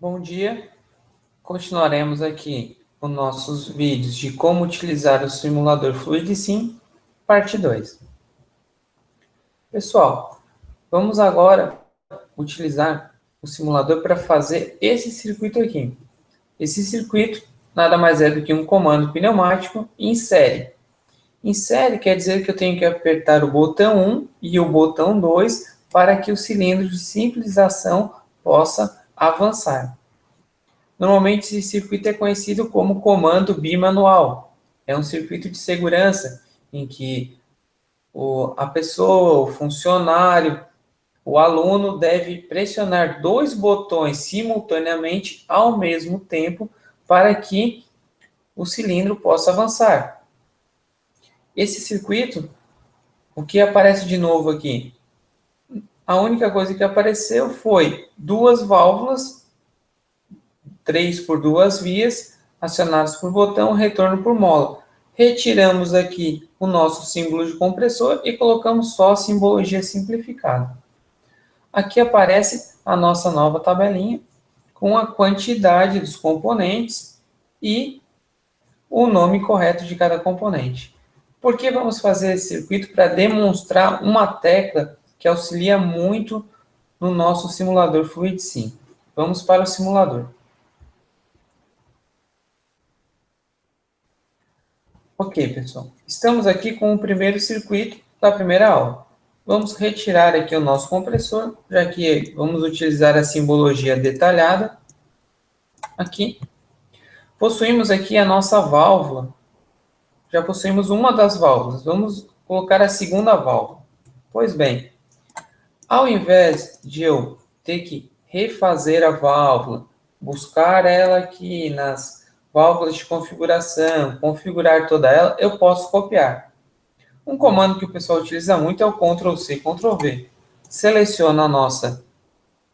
Bom dia, continuaremos aqui os nossos vídeos de como utilizar o simulador FluidSim, parte 2. Pessoal, vamos agora utilizar o simulador para fazer esse circuito aqui. Esse circuito nada mais é do que um comando pneumático em série. Em série quer dizer que eu tenho que apertar o botão 1 e o botão 2 para que o cilindro de simples ação possa avançar. Normalmente, esse circuito é conhecido como comando bimanual. É um circuito de segurança em que a pessoa, o funcionário, o aluno deve pressionar dois botões simultaneamente ao mesmo tempo para que o cilindro possa avançar. Esse circuito, o que aparece de novo aqui? A única coisa que apareceu foi duas válvulas, 3 por duas vias, acionadas por botão, retorno por mola. Retiramos aqui o nosso símbolo de compressor e colocamos só a simbologia simplificada. Aqui aparece a nossa nova tabelinha com a quantidade dos componentes e o nome correto de cada componente. Por que vamos fazer esse circuito? Para demonstrar uma tecla que auxilia muito no nosso simulador FluidSim. Vamos para o simulador. Ok, pessoal. Estamos aqui com o primeiro circuito da primeira aula. Vamos retirar aqui o nosso compressor, já que vamos utilizar a simbologia detalhada. Aqui. Possuímos aqui a nossa válvula. Já possuímos uma das válvulas. Vamos colocar a segunda válvula. Pois bem, ao invés de eu ter que refazer a válvula, buscar ela aqui nas válvulas de configuração, configurar toda ela, eu posso copiar. Um comando que o pessoal utiliza muito é o Ctrl+C, Ctrl+V. Seleciona a nossa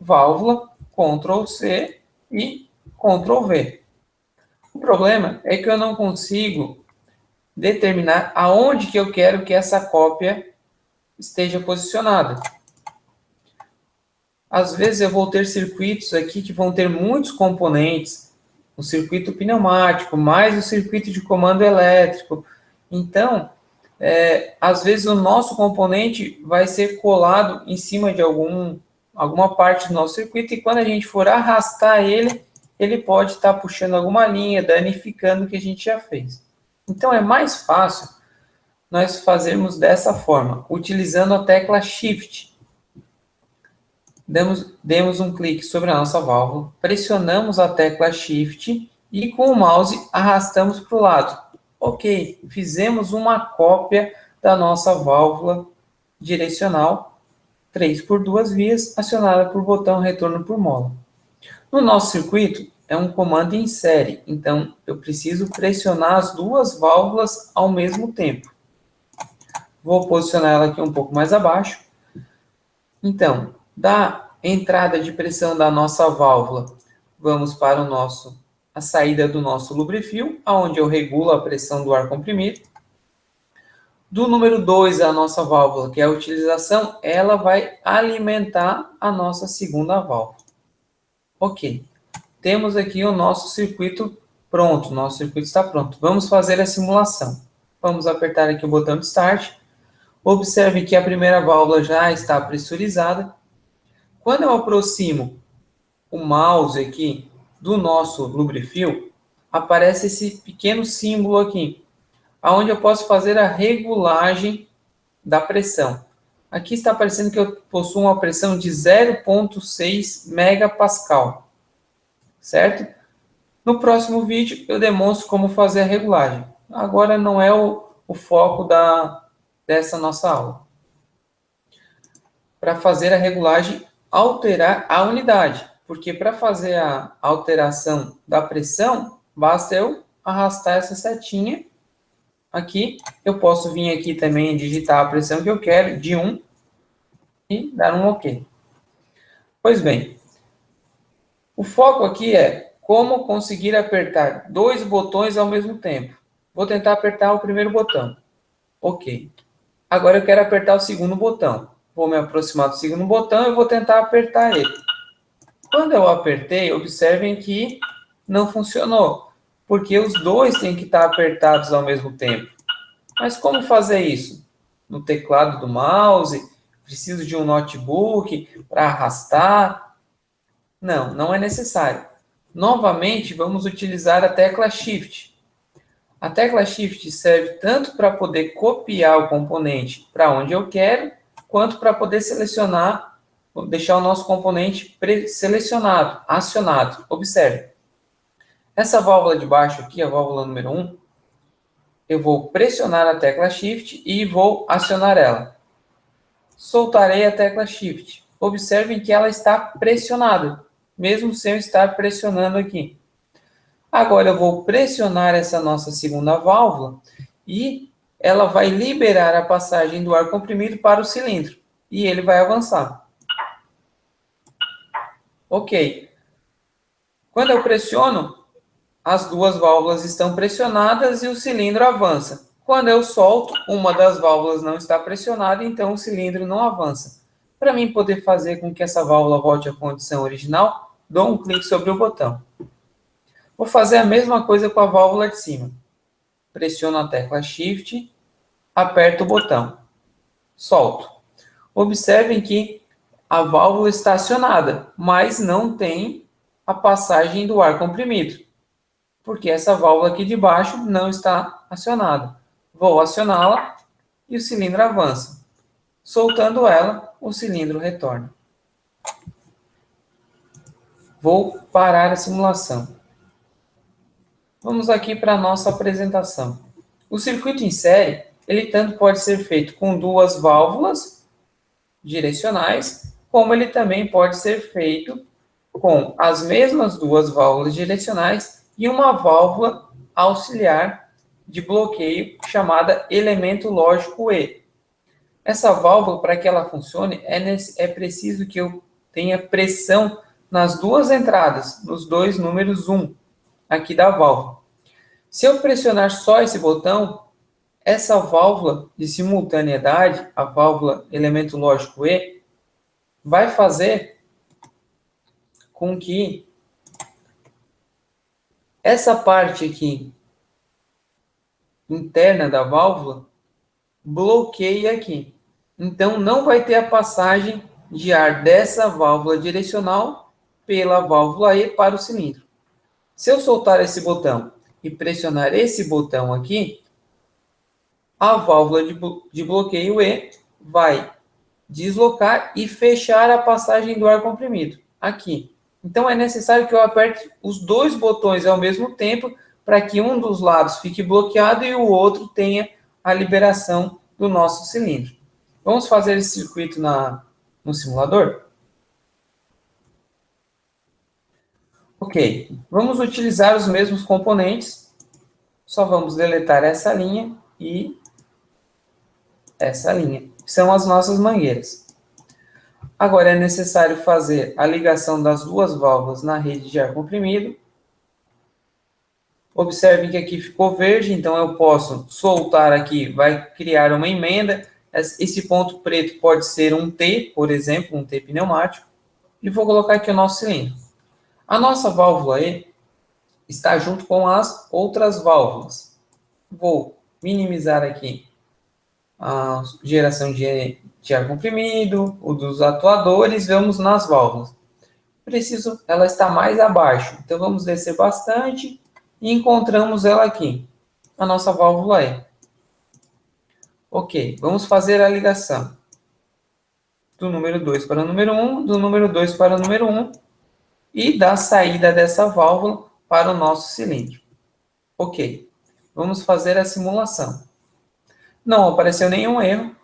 válvula, Ctrl+C e Ctrl+V. O problema é que eu não consigo determinar aonde que eu quero que essa cópia esteja posicionada. Às vezes eu vou ter circuitos aqui que vão ter muitos componentes, o circuito pneumático, mais o circuito de comando elétrico. Então, às vezes o nosso componente vai ser colado em cima de alguma parte do nosso circuito e quando a gente for arrastar ele, ele pode estar puxando alguma linha, danificando o que a gente já fez. Então, é mais fácil nós fazermos dessa forma, utilizando a tecla Shift. Demos um clique sobre a nossa válvula, pressionamos a tecla Shift e com o mouse arrastamos para o lado. Ok, fizemos uma cópia da nossa válvula direcional 3 por duas vias, acionada por botão retorno por mola. No nosso circuito, é um comando em série, então eu preciso pressionar as duas válvulas ao mesmo tempo. Vou posicionar ela aqui um pouco mais abaixo. Então, da entrada de pressão da nossa válvula, vamos para a saída do nosso lubrifio, onde eu regulo a pressão do ar comprimido. Do número 2, a nossa válvula, que é a utilização, ela vai alimentar a nossa segunda válvula. Ok. Temos aqui o nosso circuito pronto, o nosso circuito está pronto. Vamos fazer a simulação. Vamos apertar aqui o botão de Start. Observe que a primeira válvula já está pressurizada. Quando eu aproximo o mouse aqui do nosso lubrifio, aparece esse pequeno símbolo aqui, onde eu posso fazer a regulagem da pressão. Aqui está aparecendo que eu possuo uma pressão de 0,6 megapascal, certo? No próximo vídeo eu demonstro como fazer a regulagem. Agora não é o foco dessa nossa aula. Para fazer a regulagem, alterar a unidade, porque para fazer a alteração da pressão, basta eu arrastar essa setinha aqui. Eu posso vir aqui também digitar a pressão que eu quero, de 1, e dar um OK. Pois bem, o foco aqui é como conseguir apertar dois botões ao mesmo tempo. Vou tentar apertar o primeiro botão. OK. Agora eu quero apertar o segundo botão. Vou me aproximar do segundo botão e vou tentar apertar ele. Quando eu apertei, observem que não funcionou, porque os dois têm que estar apertados ao mesmo tempo. Mas como fazer isso? No teclado do mouse? Preciso de um notebook para arrastar? Não, não é necessário. Novamente, vamos utilizar a tecla Shift. A tecla Shift serve tanto para poder copiar o componente para onde eu quero, quanto para poder selecionar, deixar o nosso componente selecionado, acionado. Observe. Essa válvula de baixo aqui, a válvula número 1, eu vou pressionar a tecla Shift e vou acionar ela. Soltarei a tecla Shift. Observem que ela está pressionada, mesmo sem eu estar pressionando aqui. Agora eu vou pressionar essa nossa segunda válvula e ela vai liberar a passagem do ar comprimido para o cilindro. E ele vai avançar. Ok. Quando eu pressiono, as duas válvulas estão pressionadas e o cilindro avança. Quando eu solto, uma das válvulas não está pressionada, então o cilindro não avança. Para mim poder fazer com que essa válvula volte à condição original, dou um clique sobre o botão. Vou fazer a mesma coisa com a válvula de cima. Pressiono a tecla Shift, aperto o botão, solto. Observem que a válvula está acionada, mas não tem a passagem do ar comprimido, porque essa válvula aqui de baixo não está acionada. Vou acioná-la e o cilindro avança. Soltando ela, o cilindro retorna. Vou parar a simulação. Vamos aqui para a nossa apresentação. O circuito em série, ele tanto pode ser feito com duas válvulas direcionais, como ele também pode ser feito com as mesmas duas válvulas direcionais e uma válvula auxiliar de bloqueio chamada elemento lógico E. Essa válvula, para que ela funcione, é preciso que eu tenha pressão nas duas entradas, nos dois números 1 aqui da válvula. Se eu pressionar só esse botão, essa válvula de simultaneidade, a válvula elemento lógico E, vai fazer com que essa parte aqui interna da válvula bloqueie aqui. Então, não vai ter a passagem de ar dessa válvula direcional pela válvula E para o cilindro. Se eu soltar esse botão e pressionar esse botão aqui, a válvula de bloqueio E vai deslocar e fechar a passagem do ar comprimido aqui. Então, é necessário que eu aperte os dois botões ao mesmo tempo para que um dos lados fique bloqueado e o outro tenha a liberação do nosso cilindro. Vamos fazer esse circuito no simulador? Ok, vamos utilizar os mesmos componentes, só vamos deletar essa linha e essa linha, que são as nossas mangueiras. Agora é necessário fazer a ligação das duas válvulas na rede de ar comprimido. Observem que aqui ficou verde, então eu posso soltar aqui, vai criar uma emenda. Esse ponto preto pode ser um T, por exemplo, um T pneumático. E vou colocar aqui o nosso cilindro. A nossa válvula E está junto com as outras válvulas. Vou minimizar aqui a geração de ar comprimido, o dos atuadores, vamos nas válvulas. Ela está mais abaixo, então vamos descer bastante e encontramos ela aqui, a nossa válvula E. Ok, vamos fazer a ligação do número 2 para o número 1, do número 2 para o número 1 e da saída dessa válvula para o nosso cilindro. Ok, vamos fazer a simulação. Não apareceu nenhum erro.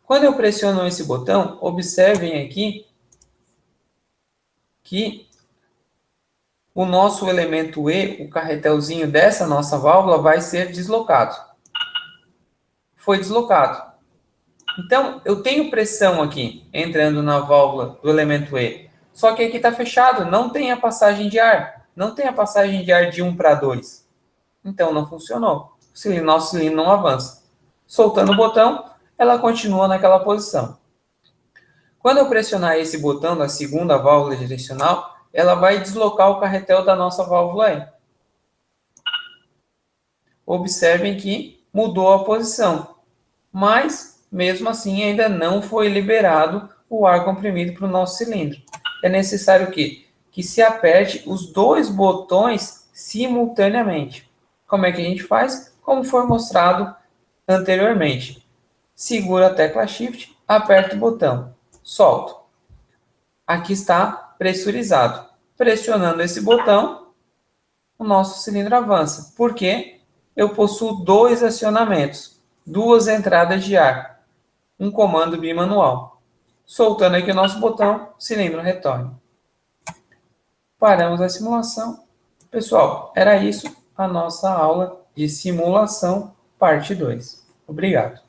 Quando eu pressiono esse botão, observem aqui que o nosso elemento E, o carretelzinho dessa nossa válvula, vai ser deslocado. Foi deslocado. Então, eu tenho pressão aqui, entrando na válvula do elemento E. Só que aqui está fechado, não tem a passagem de ar. Não tem a passagem de ar de 1 para 2. Então, não funcionou. Nosso cilindro não avança. Soltando o botão, ela continua naquela posição. Quando eu pressionar esse botão da segunda válvula direcional, ela vai deslocar o carretel da nossa válvula E. Observem que mudou a posição, mas mesmo assim ainda não foi liberado o ar comprimido para o nosso cilindro. É necessário que se aperte os dois botões simultaneamente. Como é que a gente faz? Como foi mostrado anteriormente. Segura a tecla Shift, aperta o botão, solto. Aqui está pressurizado. Pressionando esse botão, o nosso cilindro avança. Por quê? Eu possuo dois acionamentos, duas entradas de ar, um comando bimanual. Soltando aqui o nosso botão, o cilindro retorna. Paramos a simulação. Pessoal, era isso a nossa aula de simulação, parte 2. Obrigado.